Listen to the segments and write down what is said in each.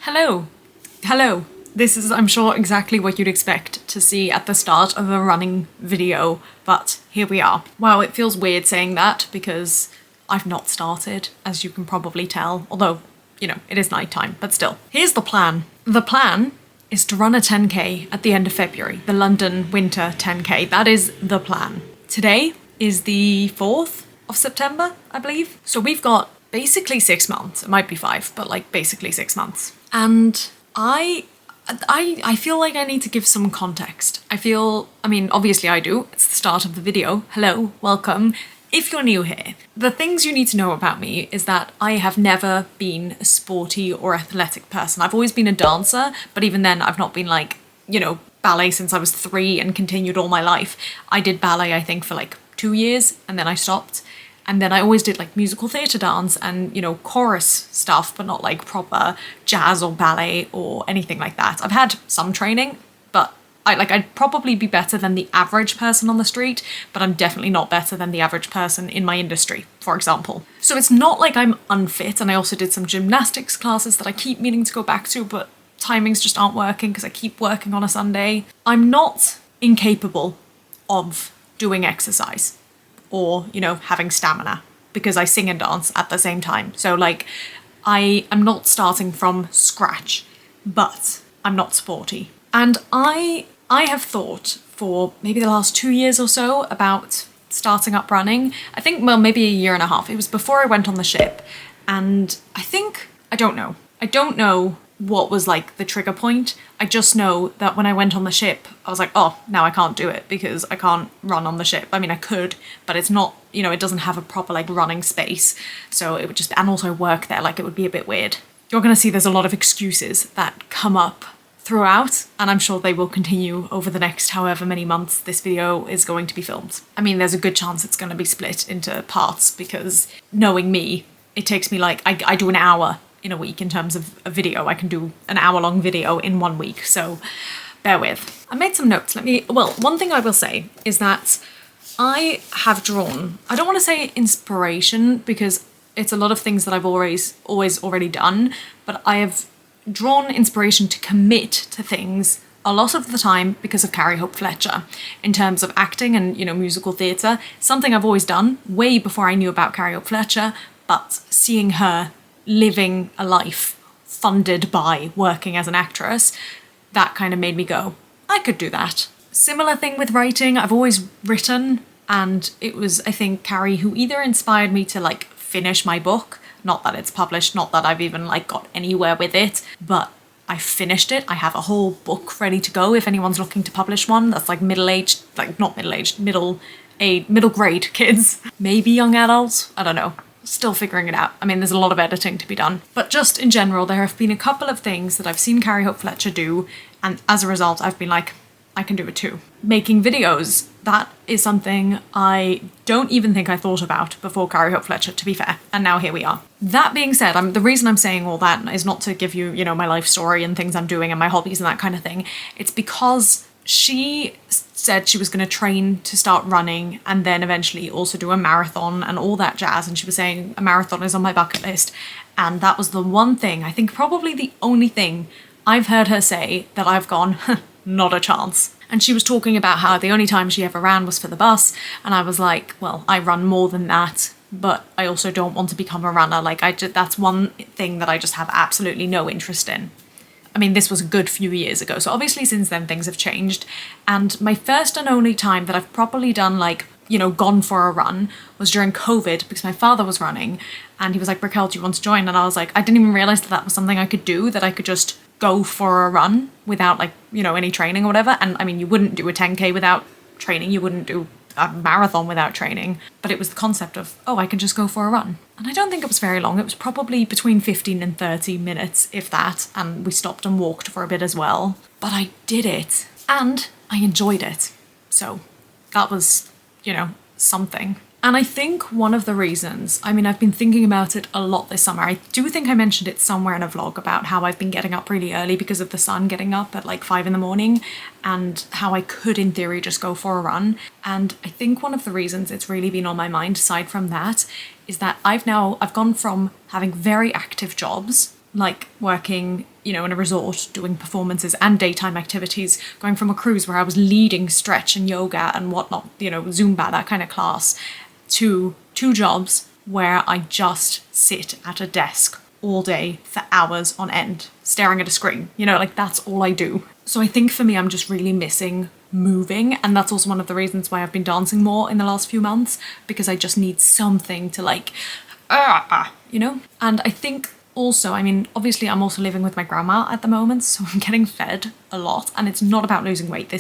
Hello. Hello. This is, I'm sure, exactly what you'd expect to see at the start of a running video, but here we are. Wow, it feels weird saying that because I've not started, as you can probably tell, although, you know, it is nighttime, but still. Here's the plan. The plan is to run a 10k at the end of February, the London winter 10k. That is the plan. Today is the 4th of September, I believe. So we've got basically 6 months. It might be 5, but like basically 6 months. And I feel like I need to give some context. I mean, obviously I do. It's the start of the video. Hello, welcome. If you're new here, the things you need to know about me is that I have never been a sporty or athletic person. I've always been a dancer, but even then I've not been like, you know, ballet since I was 3 and continued all my life. I did ballet, I think, for like 2 years and then I stopped. And then I always did like musical theatre dance and, you know, chorus stuff, but not like proper jazz or ballet or anything like that. I've had some training, but I'd probably be better than the average person on the street, but I'm definitely not better than the average person in my industry, for example. So it's not like I'm unfit, and I also did some gymnastics classes that I keep meaning to go back to, but timings just aren't working because I keep working on a Sunday. I'm not incapable of doing exercise or, you know, having stamina because I sing and dance at the same time. So like, I am not starting from scratch, but I'm not sporty. And I have thought for maybe the last 2 years or so about starting up running. I think, well, maybe a year and a half. It was before I went on the ship. And I don't know what was like the trigger point. I just know that when I went on the ship, I was like, oh, now I can't do it because I can't run on the ship. I mean, I could, but it's not, you know, it doesn't have a proper like running space. So it would just, and also work there, like it would be a bit weird. You're gonna see there's a lot of excuses that come up throughout, and I'm sure they will continue over the next however many months this video is going to be filmed. I mean, there's a good chance it's gonna be split into parts because knowing me, it takes me like, I do an hour in a week in terms of a video. I can do an hour-long video in 1 week, so bear with. I made some notes. One thing I will say is that I have drawn, I don't want to say inspiration because it's a lot of things that I've always already done, but I have drawn inspiration to commit to things a lot of the time because of Carrie Hope Fletcher in terms of acting and, you know, musical theatre. Something I've always done way before I knew about Carrie Hope Fletcher, but seeing her living a life funded by working as an actress, that kind of made me go, I could do that. Similar thing with writing. I've always written, and it was, I think, Carrie who either inspired me to like finish my book, not that it's published, not that I've even like got anywhere with it, but I finished it. I have a whole book ready to go if anyone's looking to publish one that's like middle-aged, like not middle-aged, middle grade kids, maybe young adults, I don't know. Still figuring it out. I mean, there's a lot of editing to be done. But just in general, there have been a couple of things that I've seen Carrie Hope Fletcher do, and as a result, I've been like, I can do it too. Making videos, that is something I don't even think I thought about before Carrie Hope Fletcher, to be fair, and now here we are. That being said, the reason I'm saying all that is not to give you, you know, my life story and things I'm doing and my hobbies and that kind of thing. It's because she said she was going to train to start running and then eventually also do a marathon and all that jazz, and she was saying a marathon is on my bucket list, and that was the one thing, I think probably the only thing I've heard her say that I've gone, not a chance. And she was talking about how the only time she ever ran was for the bus, and I was like, well, I run more than that, but I also don't want to become a runner. Like, that's one thing that I just have absolutely no interest in. I mean, this was a good few years ago, so obviously since then things have changed. And my first and only time that I've properly done, like, you know, gone for a run was during COVID because my father was running and he was like, Raquel, do you want to join? And I was like, I didn't even realize that that was something I could do, that I could just go for a run without like, you know, any training or whatever. And I mean, you wouldn't do a 10k without training, you wouldn't do a marathon without training, but it was the concept of, oh, I can just go for a run. And I don't think it was very long. It was probably between 15 and 30 minutes, if that, and we stopped and walked for a bit as well. But I did it, and I enjoyed it. So that was, you know, something. And I think one of the reasons, I mean, I've been thinking about it a lot this summer. I do think I mentioned it somewhere in a vlog about how I've been getting up really early because of the sun, getting up at like 5 in the morning, and how I could in theory just go for a run. And I think one of the reasons it's really been on my mind aside from that is that I've gone from having very active jobs, like working in a resort doing performances and daytime activities, going from a cruise where I was leading stretch and yoga and whatnot, Zumba, that kind of class, to 2 jobs where I just sit at a desk all day for hours on end, staring at a screen. That's all I do. So I think for me, I'm just really missing moving. And that's also one of the reasons why I've been dancing more in the last few months, because I just need something to And I think also, obviously I'm also living with my grandma at the moment, so I'm getting fed a lot, and it's not about losing weight.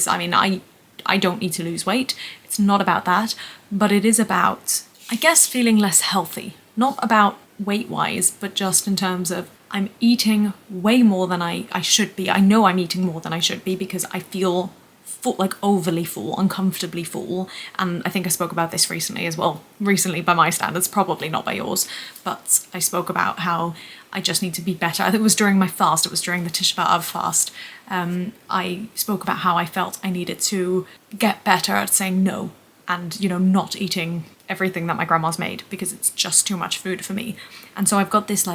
I don't need to lose weight. It's not about that, but it is about, I guess, feeling less healthy. Not about weight-wise, but just in terms of I'm eating way more than I should be. I know I'm eating more than I should be because I feel full, overly full, uncomfortably full. And I think I spoke about this recently as well. Recently by my standards, probably not by yours, but I spoke about how I just need to be better. I think it was during my fast, it was during the Tisha B'Av fast. I spoke about how I felt I needed to get better at saying no and, not eating everything that my grandma's made because it's just too much food for me. And so I've got this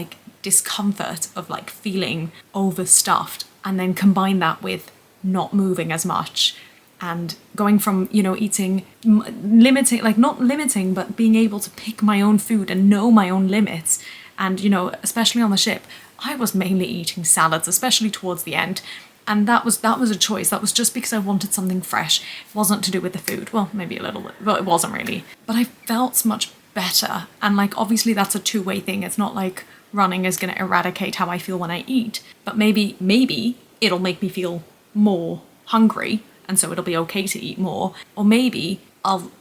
discomfort of feeling overstuffed, and then combine that with not moving as much and going from, eating, limiting, not limiting, but being able to pick my own food and know my own limits. And, especially on the ship, I was mainly eating salads, especially towards the end. And that was a choice. That was just because I wanted something fresh. It wasn't to do with the food. Well, maybe a little bit, but it wasn't really. But I felt much better. And obviously that's a two-way thing. It's not like running is going to eradicate how I feel when I eat. But maybe it'll make me feel more hungry, and so it'll be okay to eat more. Or maybe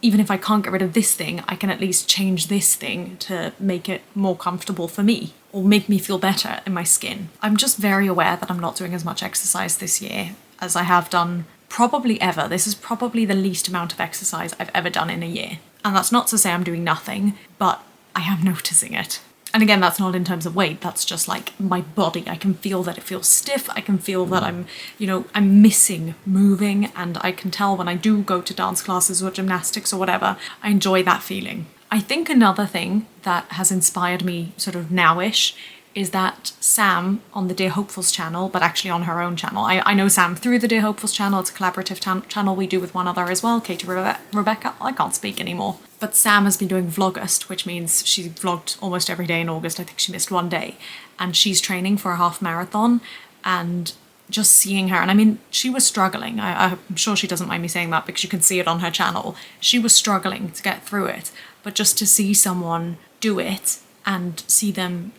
even if I can't get rid of this thing, I can at least change this thing to make it more comfortable for me or make me feel better in my skin. I'm just very aware that I'm not doing as much exercise this year as I have done probably ever. This is probably the least amount of exercise I've ever done in a year. And that's not to say I'm doing nothing, but I am noticing it. And again, that's not in terms of weight, that's just my body. I can feel that it feels stiff. I can feel that I'm missing moving, and I can tell when I do go to dance classes or gymnastics or whatever, I enjoy that feeling. I think another thing that has inspired me sort of nowish is that Sam on the Dear Hopefuls channel, but actually on her own channel. I know Sam through the Dear Hopefuls channel. It's a collaborative channel we do with one other as well, Katie Rebecca. I can't speak anymore. But Sam has been doing Vlogust, which means she vlogged almost every day in August. I think she missed one day. And she's training for a half marathon, and just seeing her, and she was struggling. I'm sure she doesn't mind me saying that because you can see it on her channel. She was struggling to get through it, but just to see someone do it and see them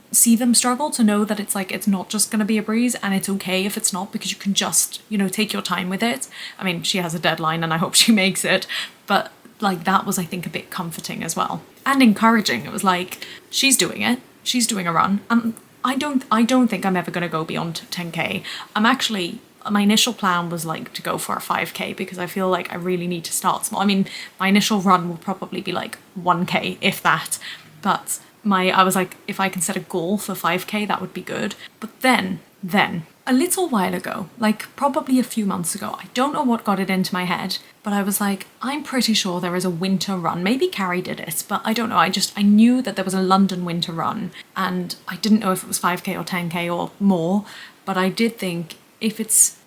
struggle, to know that it's not just going to be a breeze, and it's okay if it's not, because you can just, take your time with it. She has a deadline and I hope she makes it, but that was, I think, a bit comforting as well. And encouraging. It was she's doing it, she's doing a run, and I don't think I'm ever going to go beyond 10k. My initial plan was to go for a 5k because I feel I really need to start small. My initial run will probably be 1k, if that, but I was if I can set a goal for 5k, that would be good. But then, a little while ago, probably a few months ago, I don't know what got it into my head, but I was I'm pretty sure there is a winter run. Maybe Carrie did it, but I don't know. I knew that there was a London winter run, and I didn't know if it was 5k or 10k or more, but I did think if it's,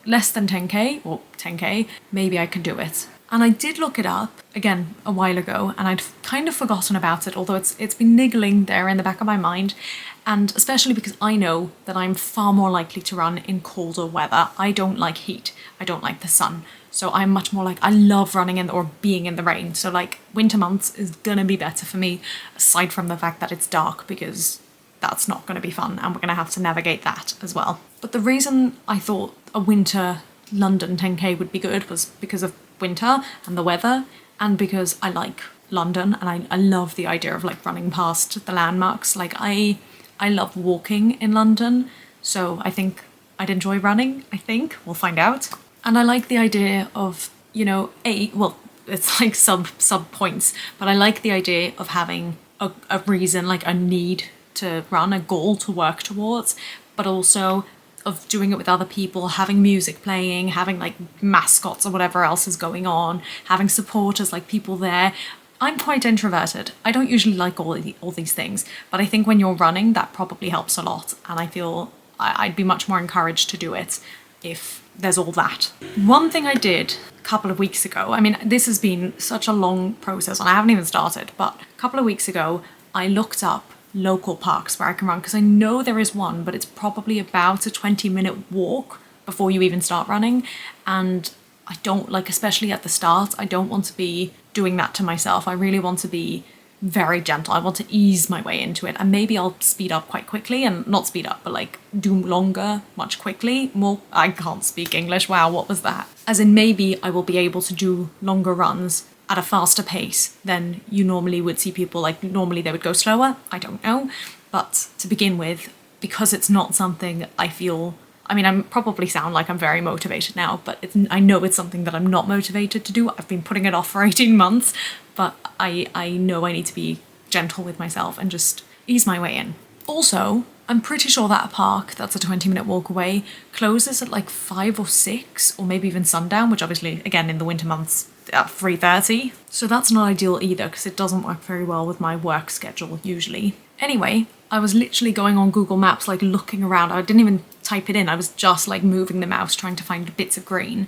less than 10k or 10k, maybe I could do it. And I did look it up again a while ago, and I'd kind of forgotten about it, although it's been niggling there in the back of my mind. And especially because I know that I'm far more likely to run in colder weather. I don't like heat. I don't like the sun. So I'm much more I love running in or being in the rain. So winter months is gonna be better for me, aside from the fact that it's dark, because that's not gonna be fun and we're gonna have to navigate that as well. But the reason I thought a winter London 10k would be good was because of winter and the weather, and because I like London and I love the idea of running past the landmarks. I love walking in London, so I think I'd enjoy running. I think we'll find out. And I like the idea of, it's sub points, but I like the idea of having a reason, a need to run, a goal to work towards, but also of doing it with other people, having music playing, having mascots or whatever else is going on, having supporters, people there. I'm quite introverted. I don't usually like all these things, but I think when you're running, that probably helps a lot. And I feel I'd be much more encouraged to do it if there's all that. One thing I did a couple of weeks ago, I mean, this has been such a long process and I haven't even started, but a couple of weeks ago, I looked up local parks where I can run, because I know there is one, but it's probably about a 20-minute walk before you even start running. And I don't like, especially at the start, I don't want to be doing that to myself. I really want to be very gentle. I want to ease my way into it, and maybe I'll speed up quite quickly, and not speed up, but like do longer much quickly. More, I can't speak English. Wow, what was that? As in, maybe I will be able to do longer runs at a faster pace than you normally would see people. Like normally they would go slower. I don't know. But to begin with, because it's not something I feel, I mean, I probably sound like I'm very motivated now, but I know it's something that I'm not motivated to do. I've been putting it off for 18 months, but I know I need to be gentle with myself and just ease my way in. Also, I'm pretty sure that a park that's a 20-minute walk away closes at like 5 or 6, or maybe even sundown, which obviously, again, in the winter months, at 3:30. So that's not ideal either, because it doesn't work very well with my work schedule usually. Anyway, I was literally going on Google Maps, like looking around. I didn't even type it in. I was just like moving the mouse, trying to find bits of green.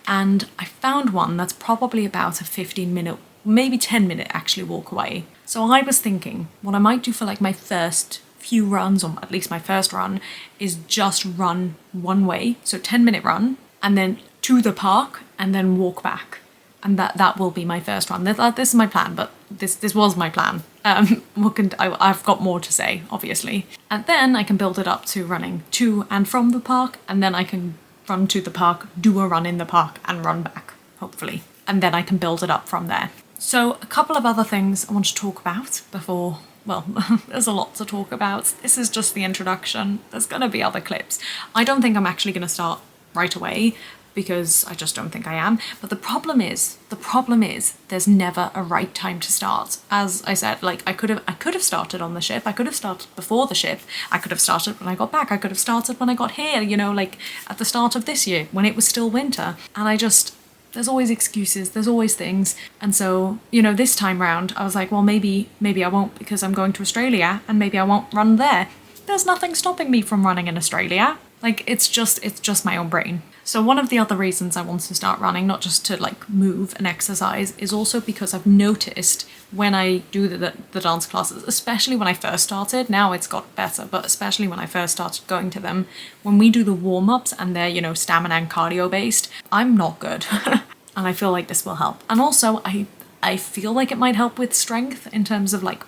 And I found one that's probably about a 15-minute, maybe 10-minute actually walk away. So I was thinking what I might do for like my first few runs, or at least my first run, is just run one way. So 10-minute run, and then to the park, and then walk back. And that will be my first run. This is my plan, but this was my plan. I've got more to say, obviously. And then I can build it up to running to and from the park, and then I can run to the park, do a run in the park, and run back, hopefully. And then I can build it up from there. So a couple of other things I want to talk about before, well, there's a lot to talk about. This is just the introduction. There's going to be other clips. I don't think I'm actually going to start right away, because I just don't think I am. But the problem is there's never a right time to start. As I said, like I could have started on the ship. I could have started before the ship. I could have started when I got back. I could have started when I got here, you know, like at the start of this year when it was still winter. And there's always excuses, there's always things. And so, you know, this time round I was like, well, maybe I won't, because I'm going to Australia, and maybe I won't run there. There's nothing stopping me from running in Australia. Like it's just my own brain. So one of the other reasons I want to start running, not just to like move and exercise, is also because I've noticed when I do the dance classes, especially when I first started, now it's got better, but especially when I first started going to them, when we do the warm-ups and they're, you know, stamina and cardio based, I'm not good. And I feel like this will help. And also I feel like it might help with strength in terms of like,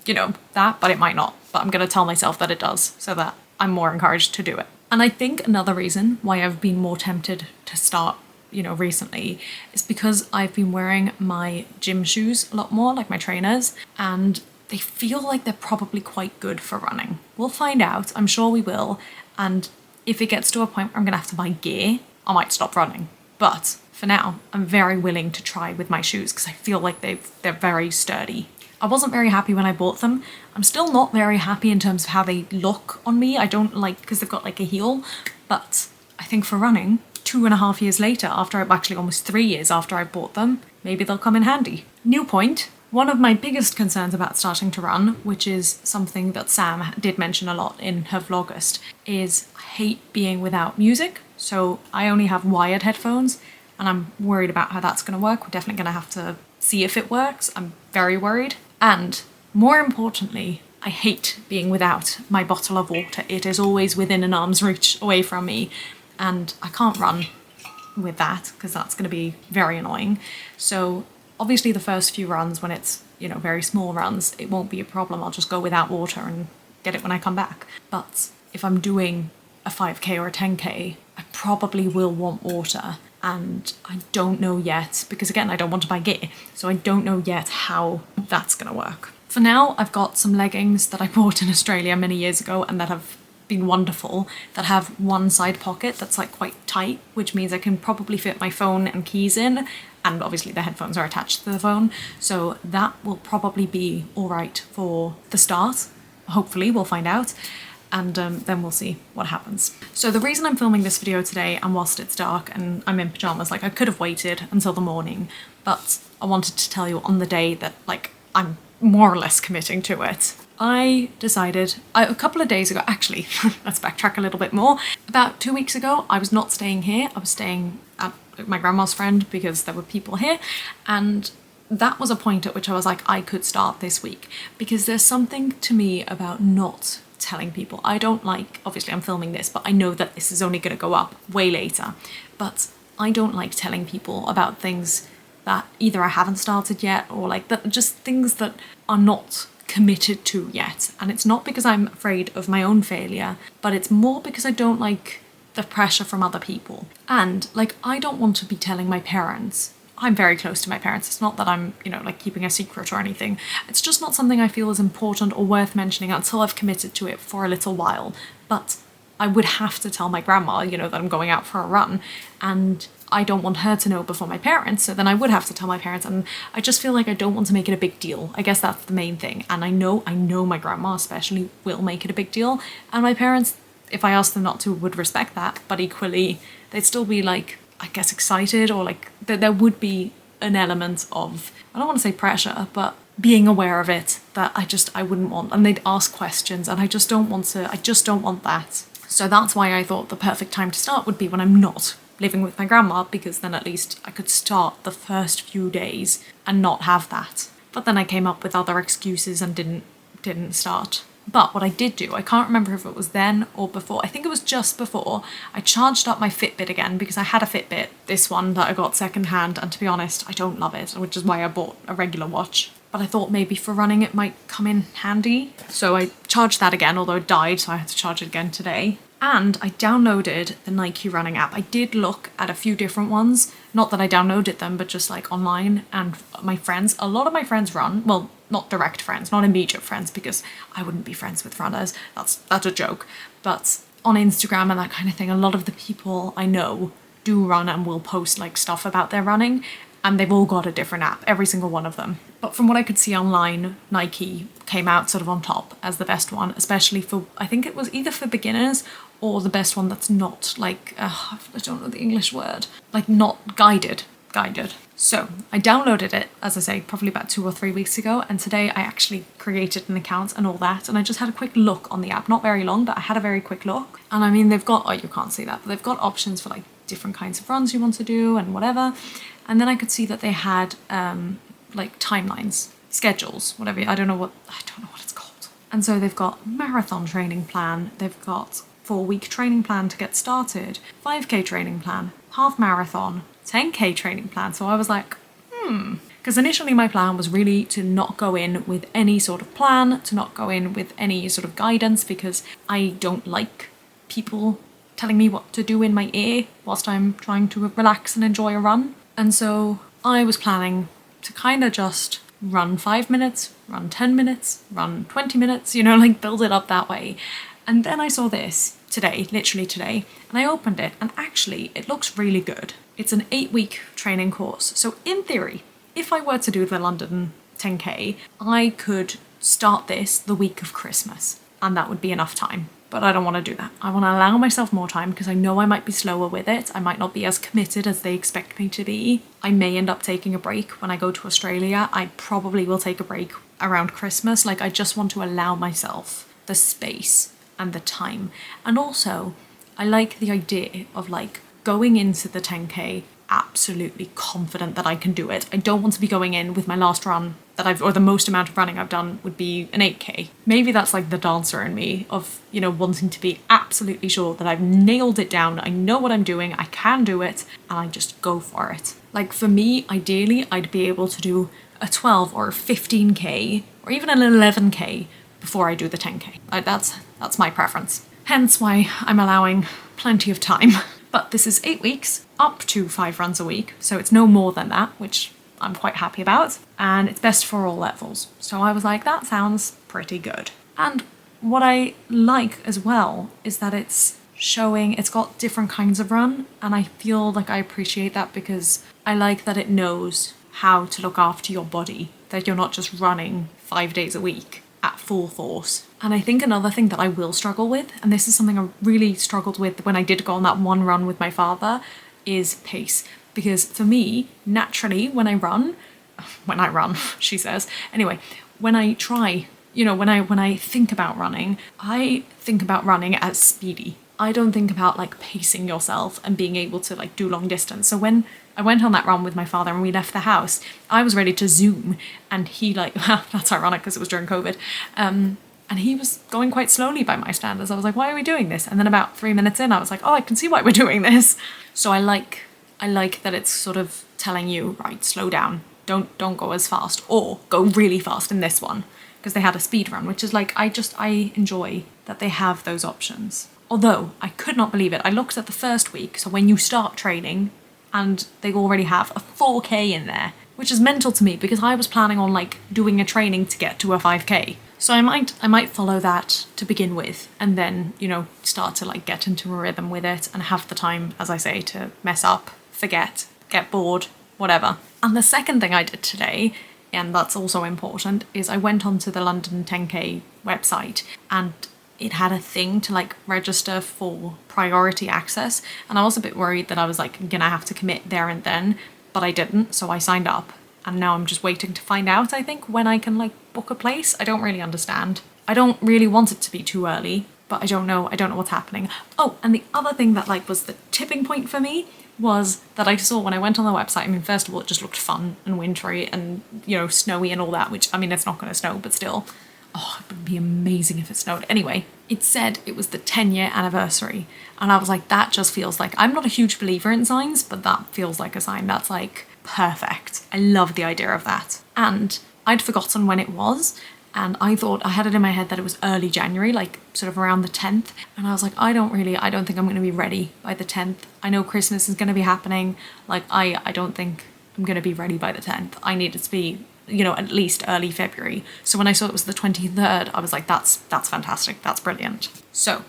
you know, that, but it might not. But I'm going to tell myself that it does, so that I'm more encouraged to do it. And I think another reason why I've been more tempted to start, you know, recently is because I've been wearing my gym shoes a lot more, like my trainers, and they feel like they're probably quite good for running. We'll find out, I'm sure we will, and if it gets to a point where I'm gonna have to buy gear, I might stop running. But for now, I'm very willing to try with my shoes because I feel like they're very sturdy. I wasn't very happy when I bought them. I'm still not very happy in terms of how they look on me. I don't like, because they've got like a heel, but I think for running, 2.5 years later, actually almost 3 years after I bought them, maybe they'll come in handy. New point. One of my biggest concerns about starting to run, which is something that Sam did mention a lot in her Vlogust, is I hate being without music. So I only have wired headphones, and I'm worried about how that's going to work. We're definitely going to have to see if it works. I'm very worried. And more importantly, I hate being without my bottle of water. It is always within an arm's reach away from me, and I can't run with that because that's going to be very annoying. So obviously the first few runs, when it's, you know, very small runs, it won't be a problem. I'll just go without water and get it when I come back. But if I'm doing a 5k or a 10k, I probably will want water. And I don't know yet, because again, I don't want to buy gear, so I don't know yet how that's gonna work. For now, I've got some leggings that I bought in Australia many years ago and that have been wonderful, that have one side pocket that's like quite tight, which means I can probably fit my phone and keys in, and obviously the headphones are attached to the phone, so that will probably be all right for the start. Hopefully, we'll find out. And then we'll see what happens. So the reason I'm filming this video today, and whilst it's dark and I'm in pajamas, like I could have waited until the morning, but I wanted to tell you on the day that like I'm more or less committing to it. I decided a couple of days ago, actually, let's backtrack a little bit more. About 2 weeks ago, I was not staying here. I was staying at my grandma's friend because there were people here. And that was a point at which I was like, I could start this week, because there's something to me about not telling people. I don't like, obviously I'm filming this, but I know that this is only going to go up way later. But I don't like telling people about things that either I haven't started yet, or like that, just things that are not committed to yet. And it's not because I'm afraid of my own failure, but it's more because I don't like the pressure from other people. And like, I don't want to be telling my parents. I'm very close to my parents. It's not that I'm, you know, like keeping a secret or anything. It's just not something I feel is important or worth mentioning until I've committed to it for a little while. But I would have to tell my grandma, you know, that I'm going out for a run, and I don't want her to know before my parents, so then I would have to tell my parents, and I just feel like I don't want to make it a big deal. I guess that's the main thing. And I know my grandma especially will make it a big deal, and my parents, if I asked them not to, would respect that, but equally they'd still be like, I guess, excited, or like there would be an element of, I don't want to say pressure, but being aware of it that I wouldn't want, and they'd ask questions, and I just don't want that. So that's why I thought the perfect time to start would be when I'm not living with my grandma, because then at least I could start the first few days and not have that. But then I came up with other excuses and didn't start. But what I did do, I can't remember if it was then or before, I think it was just before, I charged up my Fitbit again, because I had a Fitbit, this one that I got secondhand, and to be honest, I don't love it, which is why I bought a regular watch. But I thought maybe for running it might come in handy. So I charged that again, although it died, so I had to charge it again today. And I downloaded the Nike running app. I did look at a few different ones, not that I downloaded them, but just like online, and my friends, a lot of my friends run, well, not direct friends, not immediate friends, because I wouldn't be friends with runners, that's a joke, but on Instagram and that kind of thing, a lot of the people I know do run and will post like stuff about their running, and they've all got a different app, every single one of them. But from what I could see online, Nike came out sort of on top as the best one, especially for, I think it was either for beginners or the best one that's not like, I don't know the English word, like not guided. So I downloaded it, as I say, probably about 2 or 3 weeks ago, and today I actually created an account and all that, and I just had a quick look on the app, not very long, but I had a very quick look. And I mean, they've got, oh, you can't see that, but they've got options for like different kinds of runs you want to do and whatever. And then I could see that they had like timelines, schedules, whatever, I don't know what it's called. And so they've got marathon training plan, they've got 4-week training plan to get started, 5k training plan, half marathon, 10k training plan. So I was like, because initially my plan was really to not go in with any sort of plan, to not go in with any sort of guidance, because I don't like people telling me what to do in my ear whilst I'm trying to relax and enjoy a run. And so I was planning to kind of just run 5 minutes, run 10 minutes, run 20 minutes, you know, like build it up that way. And then I saw this today, literally today, and I opened it, and actually it looks really good. It's an 8-week training course. So in theory, if I were to do the London 10k, I could start this the week of Christmas, and that would be enough time. But I don't want to do that. I want to allow myself more time, because I know I might be slower with it. I might not be as committed as they expect me to be. I may end up taking a break when I go to Australia. I probably will take a break around Christmas. Like, I just want to allow myself the space and the time. And also, I like the idea of like going into the 10k absolutely confident that I can do it. I don't want to be going in with my last run or the most amount of running I've done would be an 8k. Maybe that's like the dancer in me of, you know, wanting to be absolutely sure that I've nailed it down, I know what I'm doing, I can do it, and I just go for it. Like for me, ideally, I'd be able to do a 12 or a 15k or even an 11k before I do the 10k. That's my preference. Hence why I'm allowing plenty of time. But this is 8 weeks, up to 5 runs a week, so it's no more than that, which I'm quite happy about, and it's best for all levels. So I was like, that sounds pretty good. And what I like as well is that it's got different kinds of run, and I feel like I appreciate that, because I like that it knows how to look after your body, that you're not just running 5 days a week at full force. And I think another thing that I will struggle with, and this is something I really struggled with when I did go on that one run with my father, is pace. Because for me, naturally, when I run, she says, anyway, when I try you know, when I think about running, I think about running as speedy. I don't think about like pacing yourself and being able to like do long distance. So when I went on that run with my father and we left the house, I was ready to zoom, and he like, that's ironic because it was during COVID, and he was going quite slowly by my standards. I was like, why are we doing this? And then about 3 minutes in, I was like, oh, I can see why we're doing this. So I like that it's sort of telling you, right, slow down, don't go as fast, or go really fast in this one, because they had a speed run, which is like, I enjoy that they have those options. Although I could not believe it. I looked at the first week, so when you start training, and they already have a 4K in there, which is mental to me because I was planning on like doing a training to get to a 5K. So I might follow that to begin with, and then, you know, start to like get into a rhythm with it and have the time, as I say, to mess up, forget, get bored, whatever. And the second thing I did today, and that's also important, is I went onto the London 10K website, and it had a thing to like register for priority access, and I was a bit worried that I was like gonna have to commit there and then, but I didn't, so I signed up, and now I'm just waiting to find out, I think, when I can like book a place. I don't really understand. I don't really want it to be too early, but I don't know what's happening. Oh, and the other thing that like was the tipping point for me was that I saw when I went on the website, I mean, first of all, it just looked fun and wintry and, you know, snowy and all that, which, I mean, it's not going to snow, but still. Oh, it would be amazing if it snowed. Anyway, it said it was the 10-year anniversary. And I was like, that just feels like, I'm not a huge believer in signs, but that feels like a sign. That's like perfect. I love the idea of that. And I'd forgotten when it was. And I thought, I had it in my head that it was early January, like sort of around the 10th. And I was like, I don't think I'm going to be ready by the 10th. I know Christmas is going to be happening. Like, I don't think I'm going to be ready by the 10th. I need it to be, you know, at least early February. So when I saw it was the 23rd, I was like, that's fantastic. That's brilliant. So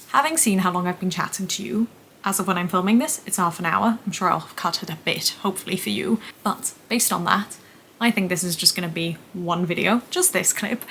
having seen how long I've been chatting to you, as of when I'm filming this, it's half an hour. I'm sure I'll cut it a bit, hopefully for you. But based on that, I think this is just going to be one video, just this clip,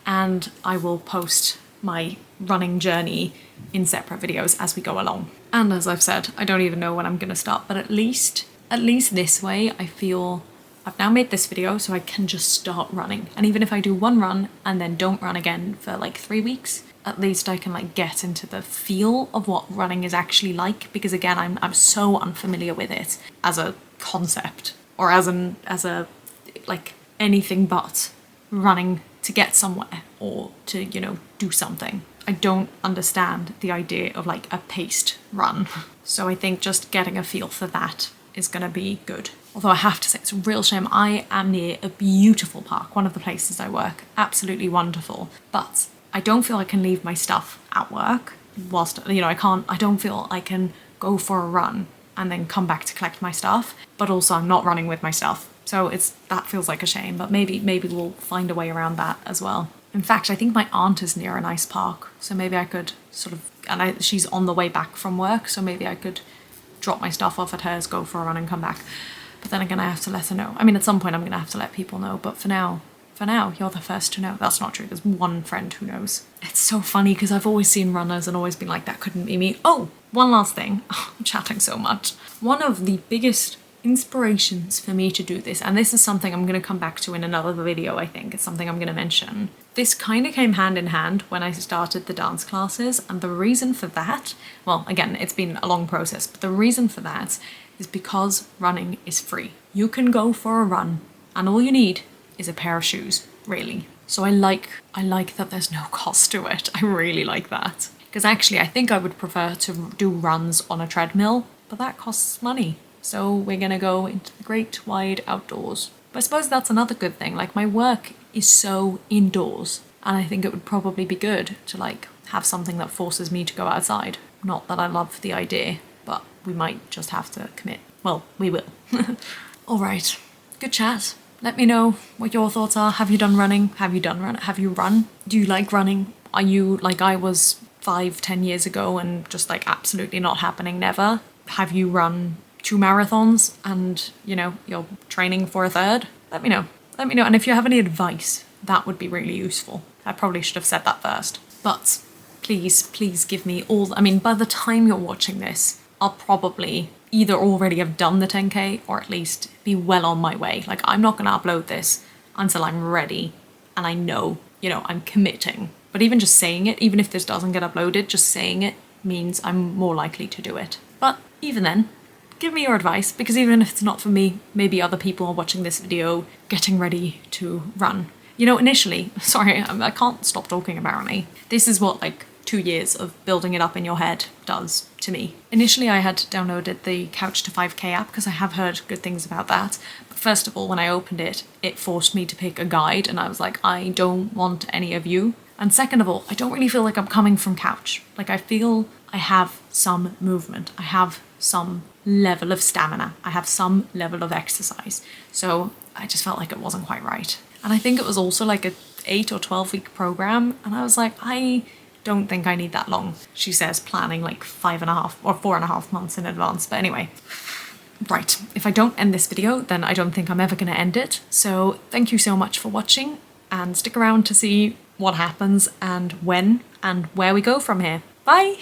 and I will post my running journey in separate videos as we go along. And as I've said, I don't even know when I'm going to start, but at least this way, I feel I've now made this video so I can just start running. And even if I do one run and then don't run again for like 3 weeks, at least I can like get into the feel of what running is actually like, because again, I'm so unfamiliar with it as a concept, or as a like anything but running to get somewhere or to, you know, do something. I don't understand the idea of like a paced run. So I think just getting a feel for that is going to be good. Although I have to say, it's a real shame. I am near a beautiful park, one of the places I work, absolutely wonderful. But I don't feel I can leave my stuff at work whilst, you know, I don't feel I can go for a run and then come back to collect my stuff. But also I'm not running with my stuff. So that feels like a shame, but maybe we'll find a way around that as well. In fact, I think my aunt is near a nice park, so maybe I could sort of, and she's on the way back from work, so maybe I could drop my stuff off at hers, go for a run and come back. But then again, I have to let her know. I mean, at some point I'm going to have to let people know, but for now, you're the first to know. That's not true. There's one friend who knows. It's so funny because I've always seen runners and always been like, that couldn't be me. Oh, one last thing. Oh, I'm chatting so much. One of the biggest inspirations for me to do this, and this is something I'm going to come back to in another video, I think. It's something I'm going to mention. This kind of came hand in hand when I started the dance classes, and the reason for that, well, again, it's been a long process, but the reason for that is because running is free. You can go for a run, and all you need is a pair of shoes, really. So I like that there's no cost to it. I really like that. Because actually, I think I would prefer to do runs on a treadmill, but that costs money. So we're gonna go into the great wide outdoors. But I suppose that's another good thing. Like, my work is so indoors, and I think it would probably be good to like have something that forces me to go outside. Not that I love the idea, but we might just have to commit. Well, we will. All right, good chat. Let me know what your thoughts are. Have you done running? Have you run? Do you like running? Are you like I was 5-10 years ago and just like absolutely not happening, never? Have you run 2 marathons and, you know, you're training for a third? Let me know. And if you have any advice, that would be really useful. I probably should have said that first. But please give me all, I mean, by the time you're watching this, I'll probably either already have done the 10K or at least be well on my way. Like, I'm not going to upload this until I'm ready and I know you know, I'm committing. But even just saying it, even if this doesn't get uploaded, just saying it means I'm more likely to do it. But even then, give me your advice, because even if it's not for me, maybe other people are watching this video getting ready to run. You know, initially, sorry, I can't stop talking apparently. This is what like 2 years of building it up in your head does to me. Initially, I had downloaded the Couch to 5K app because I have heard good things about that. But first of all, when I opened it, it forced me to pick a guide and I was like, I don't want any of you. And second of all, I don't really feel like I'm coming from couch. Like I feel I have some movement. I have some level of stamina. I have some level of exercise. So I just felt like it wasn't quite right. And I think it was also like a 8 or 12 week program. And I was like, I don't think I need that long. She says planning like 5.5 or 4.5 months in advance. But anyway, right. If I don't end this video, then I don't think I'm ever going to end it. So thank you so much for watching and stick around to see what happens and when and where we go from here. Bye!